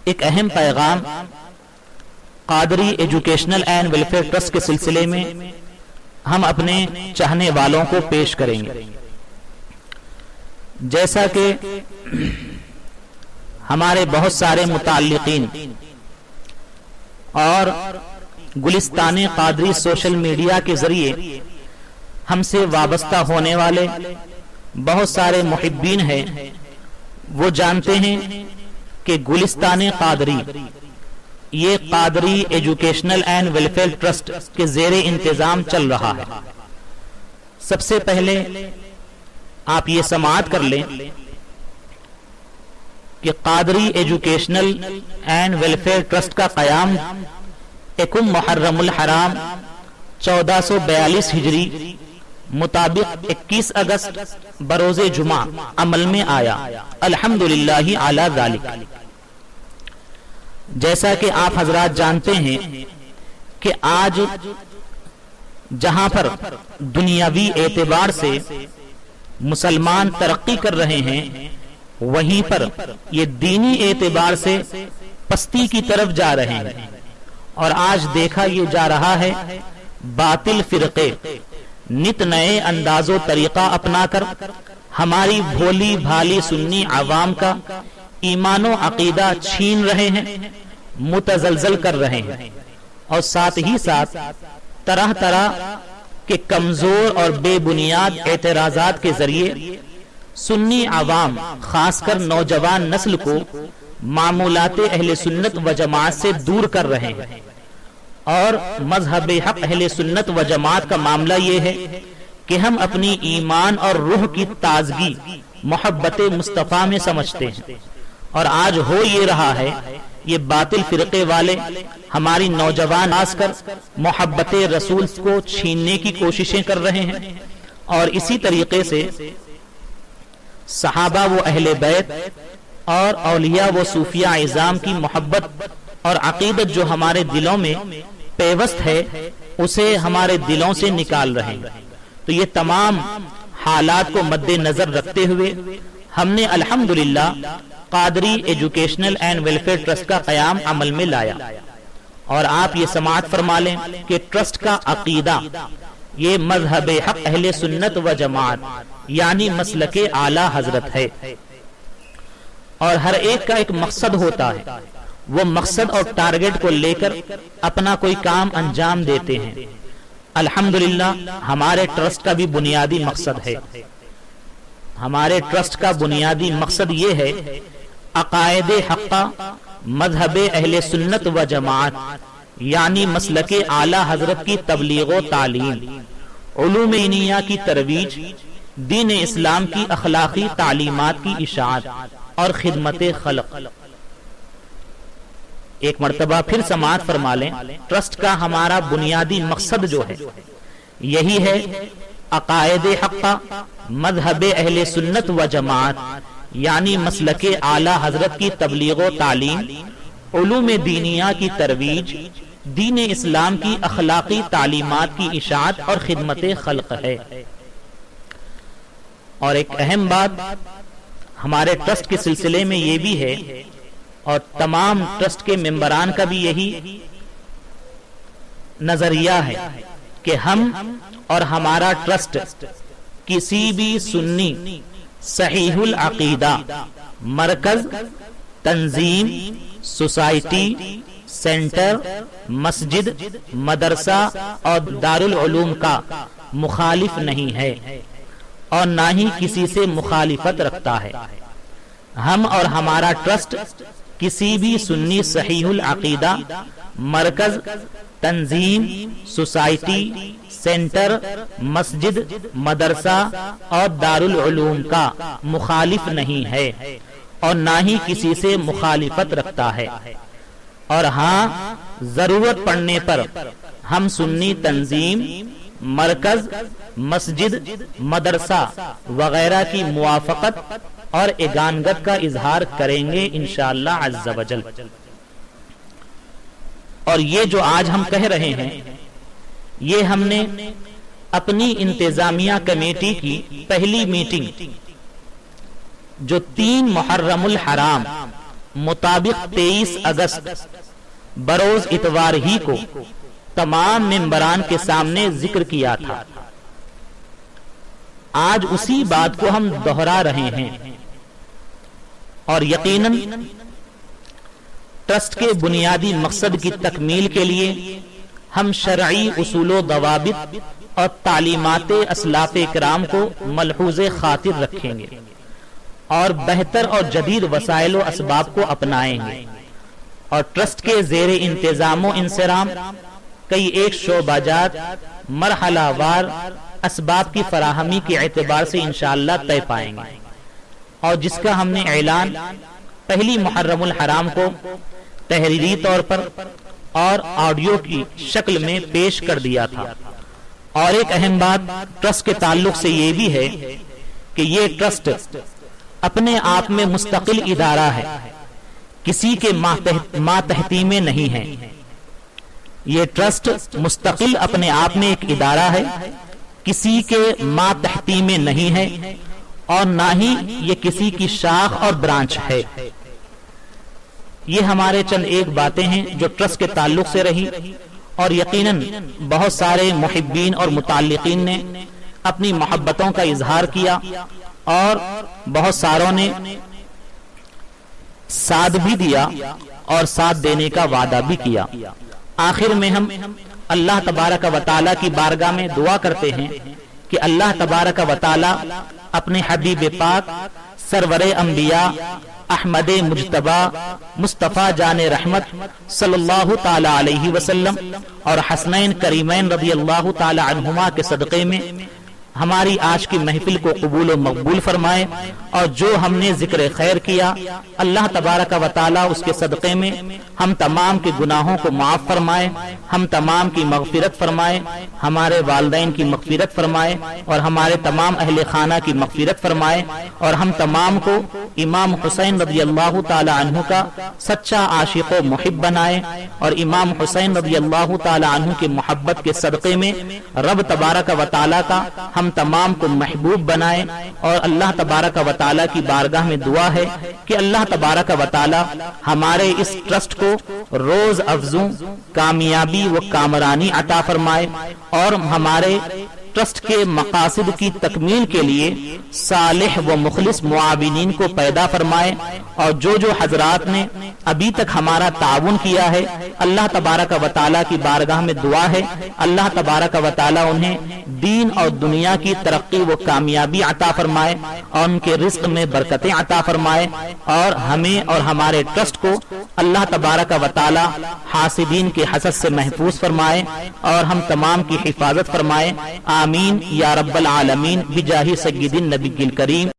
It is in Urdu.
ایک اہم پیغام Qadri educational and welfare trust کے سلسلے میں ہم اپنے چاہنے والوں کو پیش کریں گے۔ جیسا کہ ہمارے بہت سارے متعلقین اور گلستان قادری سوشل میڈیا کے ذریعے ہم سے وابستہ ہونے والے بہت سارے محبین ہیں، وہ جانتے ہیں کہ گلستان قادری یہ Qadri educational and welfare trust کے زیر انتظام چل رہا ہے۔ سب سے پہلے آپ یہ سماعت کر لیں کہ Qadri educational and welfare trust کا قیام یکم محرم الحرام 1442 ہجری مطابق 21 اگست بروز جمعہ عمل میں آیا، الحمدللہ علی ذالک۔ جیسا کہ آپ حضرات جانتے ہیں کہ آج جہاں پر دنیاوی اعتبار سے مسلمان ترقی کر رہے ہیں، وہیں پر یہ دینی اعتبار سے پستی کی طرف جا رہے ہیں، اور آج دیکھا یہ جا رہا ہے باطل فرقے نت نئے انداز و طریقہ اپنا کر ہماری بھولی بھالی سنی عوام کا ایمان و عقیدہ چھین رہے ہیں، متزلزل کر رہے ہیں، اور ساتھ ہی ساتھ طرح طرح کے کمزور اور بے بنیاد اعتراضات کے ذریعے سنی عوام خاص کر نوجوان نسل کو معمولات اہل سنت و جماعت سے دور کر رہے ہیں۔ اور مذہب حق اہل سنت و جماعت کا معاملہ یہ ہے کہ ہم اپنی ایمان اور روح کی تازگی محبت مصطفیٰ میں سمجھتے ہیں، اور آج ہو یہ رہا ہے یہ باطل فرقے والے ہماری نوجوان آس کر محبت رسول کو چھیننے کی کوششیں کر رہے ہیں، اور اسی طریقے سے صحابہ و اہل بیت اور اولیاء و صوفیاء اعظام کی محبت اور عقیدت جو ہمارے دلوں میں پیوست ہے اسے ہمارے دلوں سے نکال رہے ہیں۔ تو یہ تمام حالات کو مد نظر رکھتے ہوئے ہم نے الحمدللہ Qadri educational and welfare trust کا قیام عمل میں لایا، اور آپ یہ سماعت فرما لیں کہ ٹرسٹ کا عقیدہ یہ مذہب حق اہل سنت و جماعت یعنی مسلک اعلی حضرت ہے، اور ہر ایک کا ایک مقصد ہوتا ہے، وہ مقصد اور ٹارگٹ کو لے کر اپنا کوئی کام انجام دیتے ہیں۔ الحمدللہ ہمارے ٹرسٹ کا بھی بنیادی مقصد ہے، ہمارے ٹرسٹ کا بنیادی مقصد یہ ہے عقائد حقہ مذہب اہل سنت و جماعت یعنی مسلک اعلی حضرت کی تبلیغ و تعلیم، علوم دینیہ کی ترویج، دین اسلام کی اخلاقی تعلیمات کی اشاعت اور خدمت خلق۔ ایک مرتبہ پھر سماعت فرما لیں، ٹرسٹ کا ہمارا بنیادی مقصد جو ہے یہی ہے عقائد حقہ مذہب اہل سنت و جماعت یعنی مسلک اعلی حضرت کی تبلیغ و تعلیم، علوم دینیہ کی ترویج، دین اسلام کی اخلاقی تعلیمات کی اشاعت اور خدمت خلق ہے۔ اور ایک اہم بات ہمارے ٹرسٹ کے سلسلے میں یہ بھی ہے، اور تمام ٹرسٹ کے ممبران کا بھی یہی نظریہ ہے کہ ہم اور ہمارا ٹرسٹ کسی بھی سنی صحیح العقیدہ مرکز، تنظیم، سوسائٹی، سینٹر، مسجد، مدرسہ اور دارالعلوم کا مخالف نہیں ہے، اور نہ ہی کسی سے مخالفت رکھتا ہے۔ ہم اور ہمارا ٹرسٹ کسی بھی سنی صحیح العقیدہ مرکز، تنظیم، سوسائٹی، سینٹر، مسجد، مدرسہ اور دارالعلوم کا مخالف نہیں ہے، اور نہ ہی کسی سے مخالفت رکھتا ہے۔ اور ہاں ضرورت پڑنے پر ہم سنی تنظیم، مرکز، مسجد، مدرسہ وغیرہ کی موافقت اور اگانگت کا اظہار کریں گے انشاءاللہ عز و جل۔ اور یہ جو آج ہم کہہ رہے ہیں یہ ہم نے اپنی انتظامیہ کمیٹی کی پہلی میٹنگ جو 3 محرم الحرام مطابق 23 اگست بروز اتوار ہی کو تمام ممبران کے سامنے ذکر کیا تھا۔ آج اسی بات کو ہم دہرا رہے ہیں، اور یقیناً ٹرسٹ کے بنیادی مقصد کی تکمیل کے لیے ہم شرعی اصول و ضوابط اور تعلیمات اسلاف کرام کو ملحوظ خاطر رکھیں گے اور بہتر اور جدید وسائل و اسباب کو اپنائیں گے، اور ٹرسٹ کے زیر انتظام و انصرام کئی ایک شعبہ جات مرحلہ وار اسباب کی فراہمی کے اعتبار سے انشاءاللہ طے پائیں گے، اور جس کا ہم نے اعلان پہلی محرم الحرام کو تحریری طور پر اور آڈیو کی شکل میں پیش کر دیا تھا۔ اور ایک اہم بات ٹرسٹ کے تعلق سے یہ بھی ہے کہ یہ ٹرسٹ اپنے آپ میں مستقل ادارہ ہے، کسی کے ماتحتی میں نہیں ہے۔ یہ ٹرسٹ مستقل اپنے آپ میں ایک ادارہ ہے، کسی کے ماتحتی میں نہیں ہے، اور نہ ہی یہ کسی کی شاخ اور برانچ ہے۔ یہ ہمارے چند ایک باتیں ہیں جو ٹرسٹ کے تعلق سے رہی، اور یقیناً بہت سارے محبین اور متعلقین نے اپنی محبتوں کا اظہار کیا، اور بہت ساروں نے ساتھ بھی دیا اور ساتھ دینے کا وعدہ بھی کیا۔ آخر میں ہم اللہ تبارک و تعالی کی بارگاہ میں دعا کرتے ہیں کہ اللہ تبارک و تعالی اپنے حبیب پاک سرور انبیاء احمد مجتبی مصطفیٰ جان رحمت صلی اللہ تعالی علیہ وسلم اور حسنین کریمین رضی اللہ تعالی عنہما کے صدقے میں ہماری آج کی محفل کو قبول و مقبول فرمائے، اور جو ہم نے ذکر خیر کیا اللہ تبارک و تعالی اس کے صدقے میں ہم تمام کے گناہوں کو معاف فرمائے، ہم تمام کی مغفرت فرمائے، ہمارے والدین کی مغفرت فرمائے، اور ہمارے تمام اہل خانہ کی مغفرت فرمائے، اور ہم تمام کو امام حسین رضی اللہ تعالی عنہ کا سچا عاشق و محب بنائے، اور امام حسین رضی اللہ تعالی عنہ کی محبت کے صدقے میں رب تبارک و تعالی کا ہم تمام کو محبوب بنائے۔ اور اللہ تبارک و تعالی کی بارگاہ میں دعا ہے کہ اللہ تبارک و تعالی ہمارے اس ٹرسٹ کو روز افزوں کامیابی و کامرانی عطا فرمائے، اور ہمارے ٹرسٹ کے مقاصد کی تکمیل کے لیے صالح و مخلص معاونین کو پیدا فرمائے، اور جو حضرات نے ابھی تک ہمارا تعاون کیا ہے اللہ تبارک و تعالی کی بارگاہ میں دعا ہے اللہ تبارک و تعالی انہیں دین اور دنیا کی ترقی و کامیابی عطا فرمائے، اور ان کے رزق میں برکتیں عطا فرمائے، اور ہمیں اور ہمارے ٹرسٹ کو اللہ تبارک و تعالی حاسدین کے حسد سے محفوظ فرمائے، اور ہم تمام کی حفاظت فرمائے۔ آمین یا رب العالمین بجاہ سید النبی الکریم۔